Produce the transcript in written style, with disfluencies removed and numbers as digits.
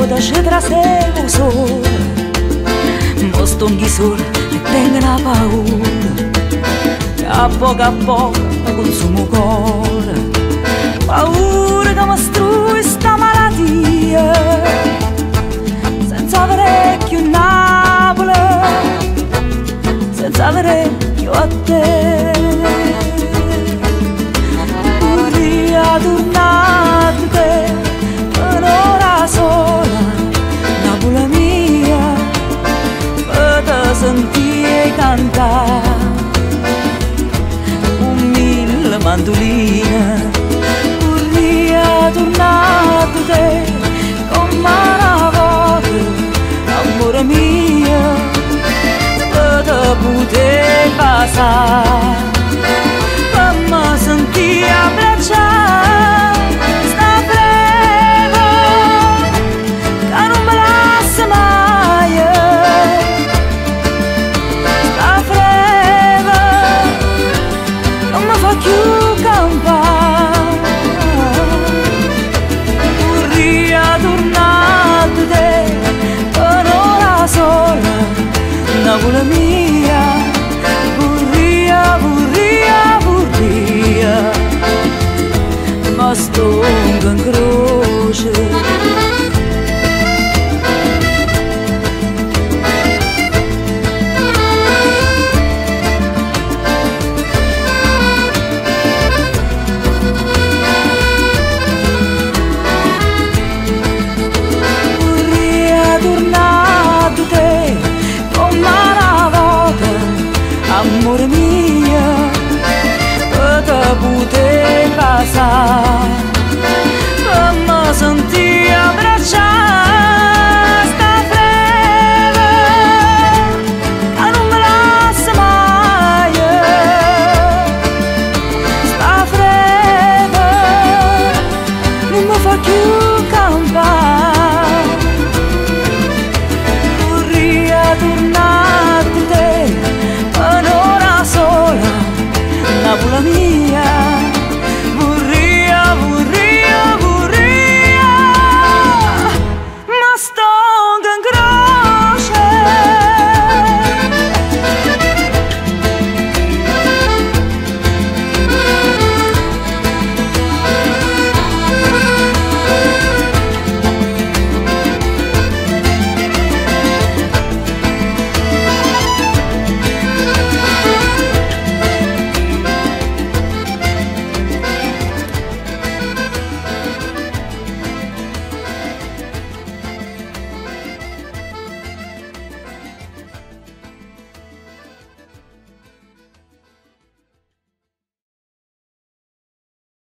da ci trasemo sola, mo stonghi sola e tengo una paura, a poco consumo cuore, paura che mi strui sta malattia, senza avere più Napoli, senza avere più a te. Vorrei tornare un'ora sola, Napoli mia, per te sentire cantare un mille mandoline. Vorrei tornare te come una volta, amore mio, per te poter passare, per me sentire abbracciare sta prego che non me lascia mai, sta prego non mi fa chiudere